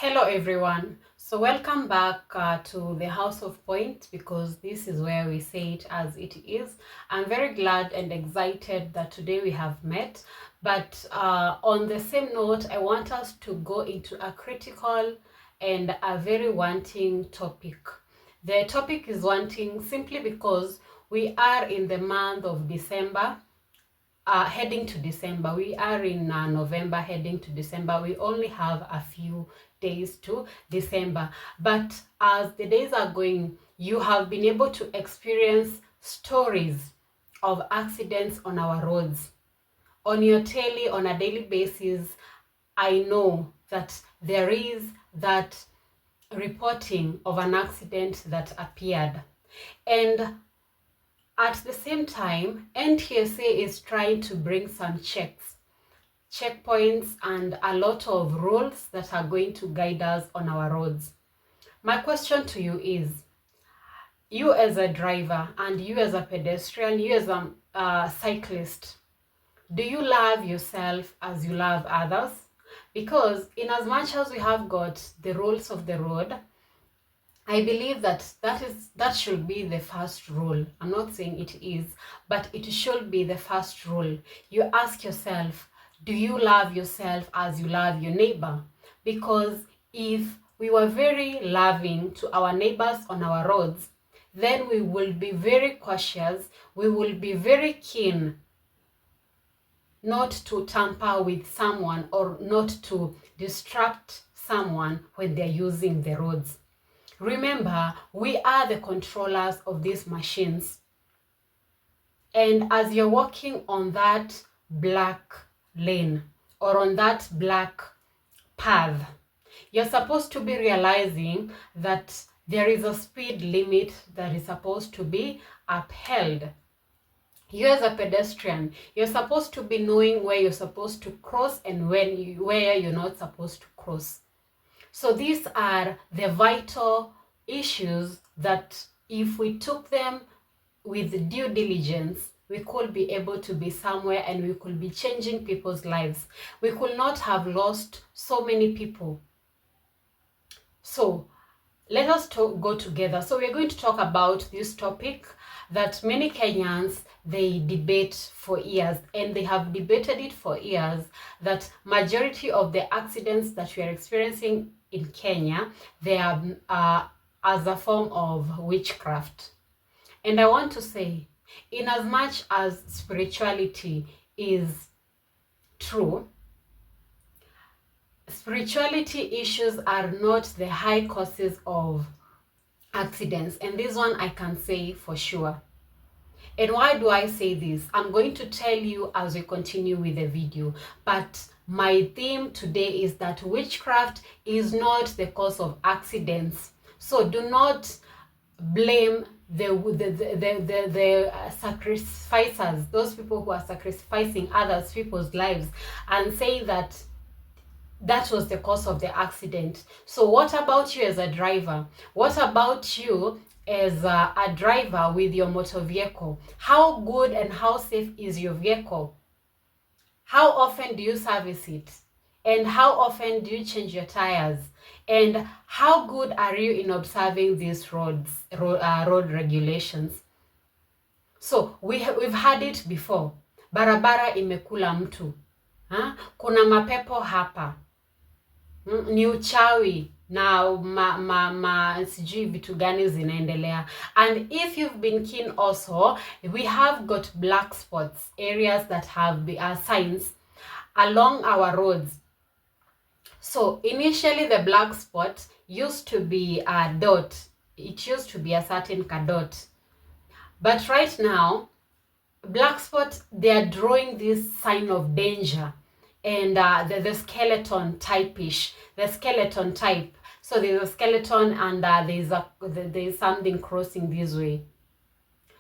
Hello everyone. So welcome back to the House of Point, because this is where we say it as it is. I'm very glad and excited that today we have met, but on the same note, I want us to go into a critical and a very wanting topic. The topic is wanting simply because we are in the month of December, heading to December. We are in November, heading to December. We only have a few days to December, but as the days are going, you have been able to experience stories of accidents on our roads. On your telly, on a daily basis, I know that there is that reporting of an accident that appeared, and at the same time, NTSA is trying to bring some checkpoints, and a lot of rules that are going to guide us on our roads. My question to you is, you as a driver and you as a pedestrian, you as a cyclist, do you love yourself as you love others? Because in as much as we have got the rules of the road, I believe that should be the first rule. I'm not saying it is, but it should be the first rule. You ask yourself, do you love yourself as you love your neighbor? Because if we were very loving to our neighbors on our roads, then we will be very cautious, we will be very keen not to tamper with someone or not to distract someone when they're using the roads. Remember, we are the controllers of these machines. And as you're walking on that black lane or on that black path, you're supposed to be realizing that there is a speed limit that is supposed to be upheld. You as a pedestrian, you're supposed to be knowing where you're supposed to cross and where you're not supposed to cross. So these are the vital issues that if we took them with due diligence, we could be able to be somewhere and we could be changing people's lives. We could not have lost so many people. So let us go together. So we're going to talk about this topic that many Kenyans, they debate for years, and they have debated it for years, that majority of the accidents that we are experiencing in Kenya, they are as a form of witchcraft. And I want to say, in as much as spirituality is true, spirituality issues are not the high causes of accidents, and this one I can say for sure. And why do I say this? I'm going to tell you as we continue with the video, but my theme today is that witchcraft is not the cause of accidents. So do not blame the sacrificers, those people who are sacrificing others people's lives, and say that that was the cause of the accident. So what about you as a driver? What about you as a driver with your motor vehicle? How good and how safe is your vehicle? How often do you service it? And how often do you change your tires? And how good are you in observing these road regulations? So we've had it before. Barabara imekula mtu. Kuna mapepo hapa. Ni uchawi na sijui vitu gani zinaendelea. And if you've been keen also, we have got black spots, areas that have signs along our roads. So initially the black spot used to be a dot. It used to be a certain dot. But right now, black spot, they are drawing this sign of danger. And the skeleton type-ish, the skeleton type. So there's a skeleton and there's something crossing this way.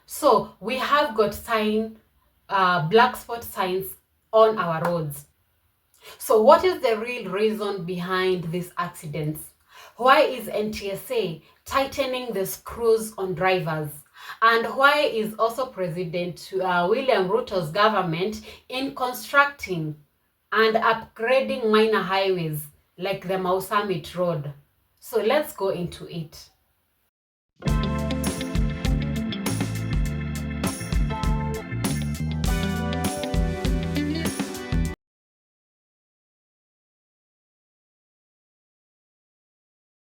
So we have got black spot signs on our roads. So what is the real reason behind these accidents? Why is NTSA tightening the screws on drivers? And why is also President William Ruto's government in constructing and upgrading minor highways like the Mau Summit Road. So let's go into it.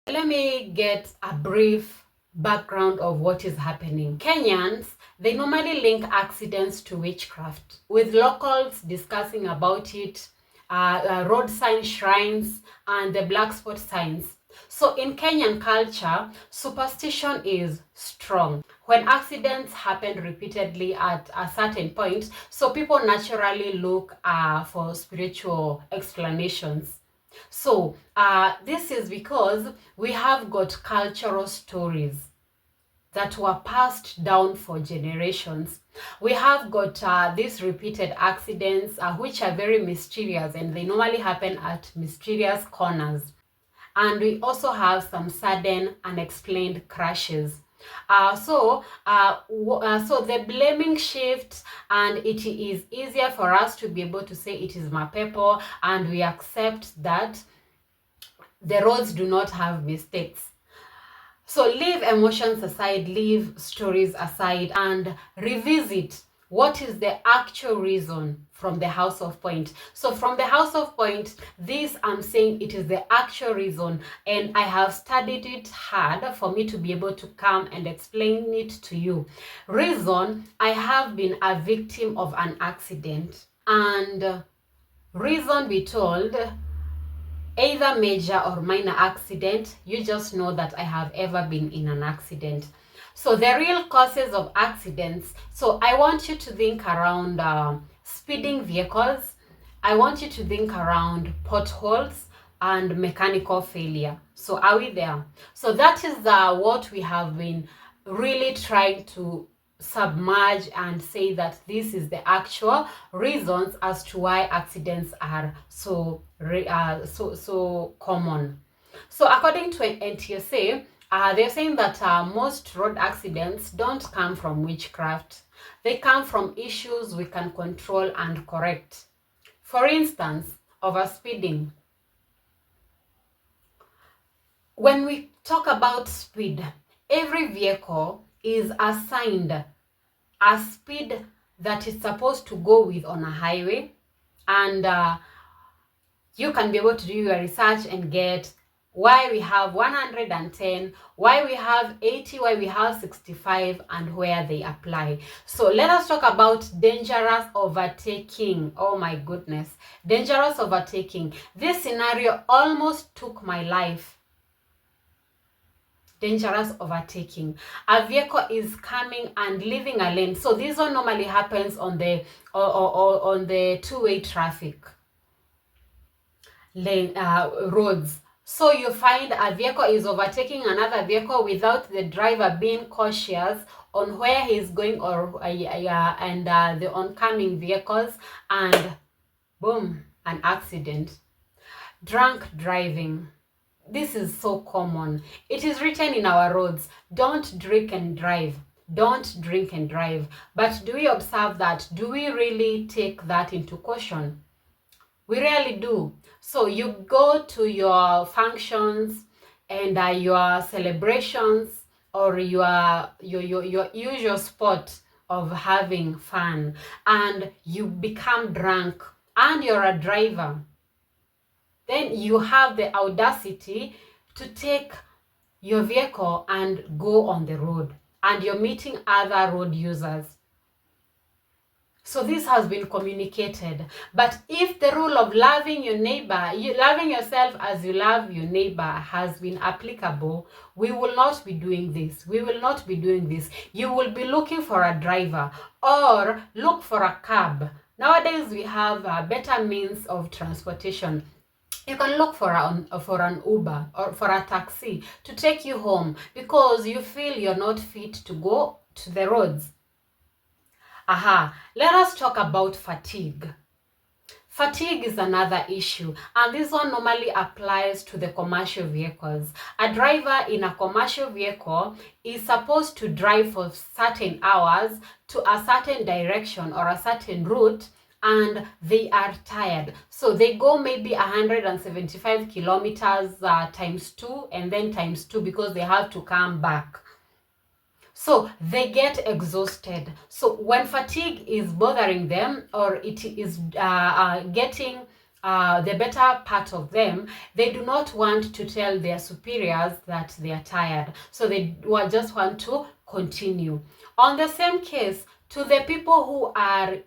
Let me get a brief background of what is happening. Kenyans, they normally link accidents to witchcraft, with locals discussing about it, road sign shrines, and the black spot signs. So in Kenyan culture, superstition is strong. When accidents happen repeatedly at a certain point, so people naturally look for spiritual explanations. So this is because we have got cultural stories that were passed down for generations. We have got these repeated accidents which are very mysterious, and they normally happen at mysterious corners. And we also have some sudden unexplained crashes. So the blaming shifts, and it is easier for us to be able to say it is mapepo, and we accept that the roads do not have mistakes. So leave emotions aside, leave stories aside, and revisit what is the actual reason from the House of Point. So from the House of Point, this I'm saying it is the actual reason, and I have studied it hard for me to be able to come and explain it to you. Reason, I have been a victim of an accident, and reason be told, either major or minor accident, you just know that I have ever been in an accident. So the real causes of accidents, so I want you to think around speeding vehicles. I want you to think around potholes and mechanical failure. So are we there? So that is what we have been really trying to submerge and say that this is the actual reasons as to why accidents are so common. So according to NTSA, they're saying that most road accidents don't come from witchcraft. They come from issues we can control and correct. For instance, overspeeding. When we talk about speed, every vehicle is assigned a speed that is supposed to go with on a highway, and you can be able to do your research and get why we have 110, why we have 80, why we have 65, and where they apply. So let us talk about dangerous overtaking. Oh my goodness, dangerous overtaking. This scenario almost took my life. Dangerous overtaking. A vehicle is coming and leaving a lane. So this one normally happens on the on the two-way traffic lane roads. So you find a vehicle is overtaking another vehicle without the driver being cautious on where he's going, or the oncoming vehicles, and boom, an accident. Drunk driving. This is so common. It is written in our roads, don't drink and drive. Don't drink and drive. But do we observe that? Do we really take that into caution? We really do. So you go to your functions and your celebrations, or your usual spot of having fun, and you become drunk and you're a driver. Then you have the audacity to take your vehicle and go on the road, and you're meeting other road users. So this has been communicated. But if the rule of loving your neighbor, loving yourself as you love your neighbor has been applicable, we will not be doing this. We will not be doing this. You will be looking for a driver, or look for a cab. Nowadays we have better means of transportation. You can look for an Uber or for a taxi to take you home because you feel you're not fit to go to the roads. Let us talk about fatigue. Fatigue is another issue, and this one normally applies to the commercial vehicles. A driver in a commercial vehicle is supposed to drive for certain hours to a certain direction or a certain route, and they are tired. So they go maybe 175 kilometers times 2 and then times 2 because they have to come back. So they get exhausted. So when fatigue is bothering them, or it is getting the better part of them, they do not want to tell their superiors that they are tired. So they just want to continue. On the same case, to the people who are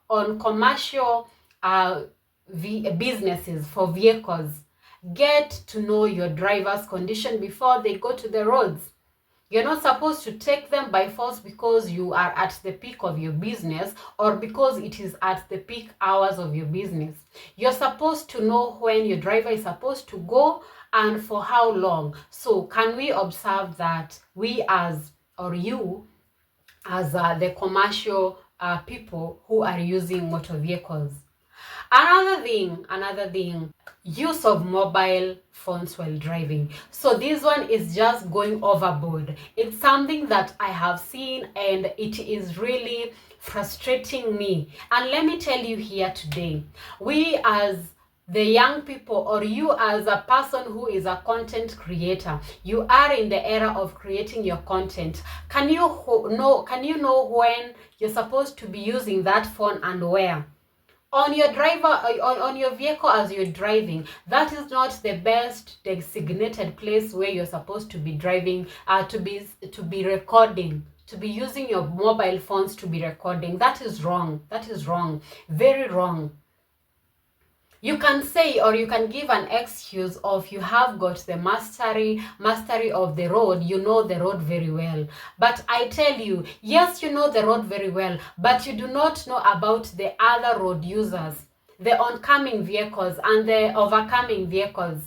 on commercial businesses for vehicles, get to know your driver's condition before they go to the roads. You're not supposed to take them by force because you are at the peak of your business or because it is at the peak hours of your business. You're supposed to know when your driver is supposed to go and for how long. So can we observe that we as, or you as the commercial people who are using motor vehicles? Another thing, use of mobile phones while driving. So this one is just going overboard. It's something that I have seen and it is really frustrating me. And let me tell you here today, we as the young people, or you as a person who is a content creator, you are in the era of creating your content. Can you know when you're supposed to be using that phone and where? On your on your vehicle as you're driving, that is not the best designated place where you're supposed to be driving, to be recording, to be using your mobile phones to be recording. That is wrong. That is wrong. Very wrong. You can say, or you can give an excuse of you have got the mastery of the road, you know the road very well. But I tell you, yes, you know the road very well, but you do not know about the other road users, the oncoming vehicles and the overcoming vehicles.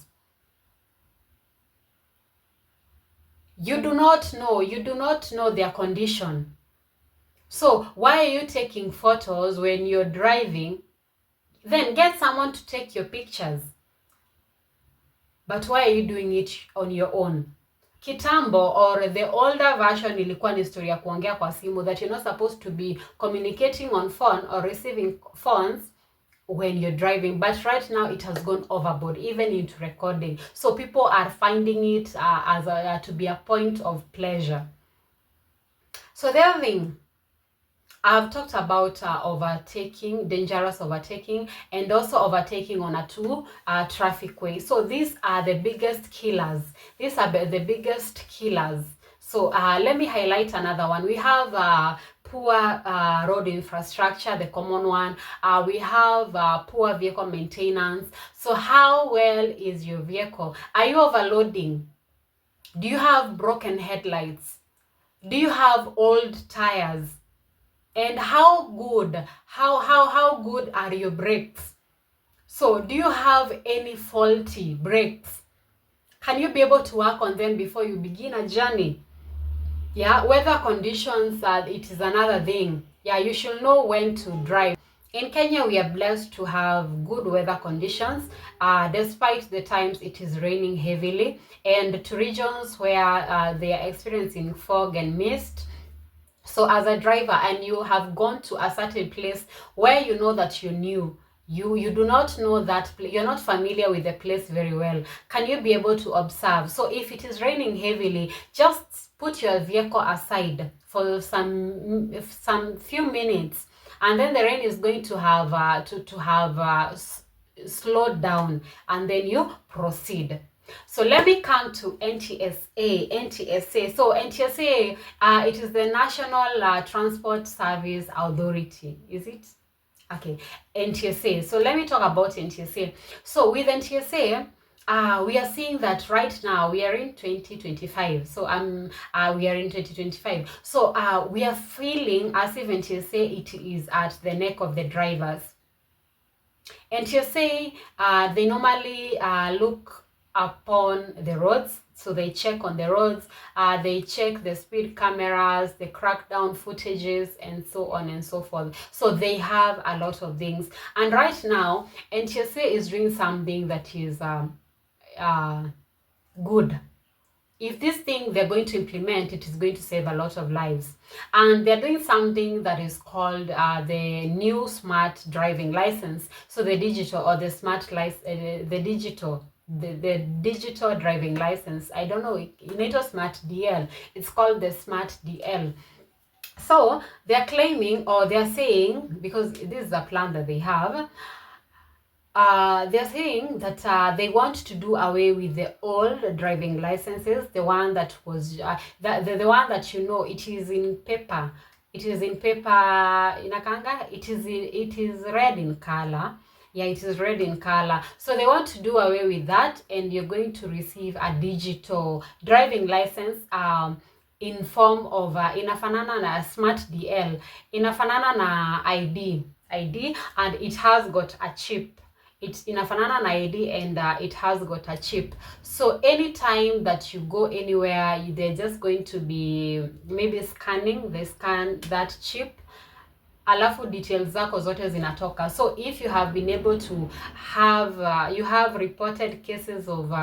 You do not know their condition. So why are you taking photos when you're driving? Then get someone to take your pictures. But why are you doing it on your own? Kitambo, or the older version, ilikuwa ni story ya kuongea kwa simu, that you're not supposed to be communicating on phone or receiving phones when you're driving. But right now it has gone overboard, even into recording. So people are finding it as to be a point of pleasure. So the other thing, I've talked about overtaking, dangerous overtaking, and also overtaking on a two traffic way. So these are the biggest killers. These are the biggest killers. So let me highlight another one. We have poor road infrastructure, the common one. We have poor vehicle maintenance. So how well is your vehicle? Are you overloading? Do you have broken headlights? Do you have old tires? And how good are your brakes? So do you have any faulty brakes? Can you be able to work on them before you begin a journey? Yeah, weather conditions, it is another thing. Yeah, you should know when to drive. In Kenya, we are blessed to have good weather conditions, despite the times it is raining heavily, and to regions where they are experiencing fog and mist. So as a driver, and you have gone to a certain place where you know that you're new, you do not know that place, you're not familiar with the place very well, can you be able to observe? So if it is raining heavily, just put your vehicle aside for some few minutes, and then the rain is going to have slowed down, and then you proceed. So let me come to NTSA. NTSA. So NTSA, it is the National Transport Service Authority. Is it? Okay, NTSA. So let me talk about NTSA. So with NTSA, we are seeing that right now we are in 2025. So we are in 2025. So we are feeling as if NTSA, it is at the neck of the drivers. NTSA, they normally look upon the roads, so they check on the roads, they check the speed cameras, the crackdown footages, and so on and so forth. So they have a lot of things, and right now NTSA is doing something that is good. if this thing they're going to implement, it is going to save a lot of lives. And they're doing something that is called the new smart driving license. So the digital or the smart license, the digital driving license. I don't know, inaitwa smart DL. It's called the smart DL. So they're claiming, or they're saying, because this is a plan that they have, they're saying that they want to do away with the old driving licenses, the one that was the one that, you know, it is in paper. It is in paper, inakanga. It is red in color. Yeah, it is red in color. So they want to do away with that, and you're going to receive a digital driving license in form of inafanana na smart DL, inafanana na ID, and it has got a chip. It's inafanana na ID, and it has got a chip. So anytime that you go anywhere, they're just going to be maybe scanning. They scan that chip, alafu details zako zote zinatoka. So if you have been able to have you have reported cases of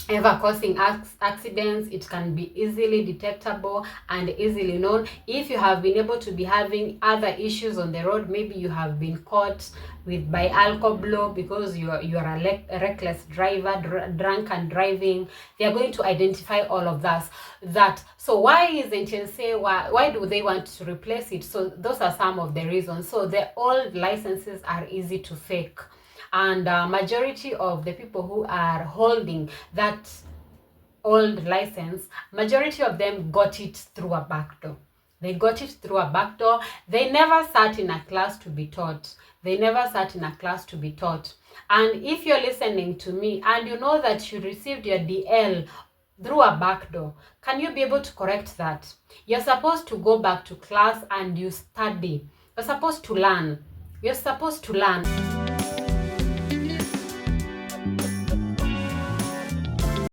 ever causing accidents, it can be easily detectable and easily known. If you have been able to be having other issues on the road, maybe you have been caught with by alcohol because you are a reckless driver, drunk and driving, they are going to identify all of that. So why is NTSA, why do they want to replace it? So those are some of the reasons. So the old licenses are easy to fake, and majority of the people who are holding that old license, majority of them got it through a backdoor. They got it through a backdoor. They never sat in a class to be taught. They never sat in a class to be taught. And if you're listening to me and you know that you received your DL through a backdoor, can you be able to correct that? You're supposed to go back to class and you study. You're supposed to learn. You're supposed to learn.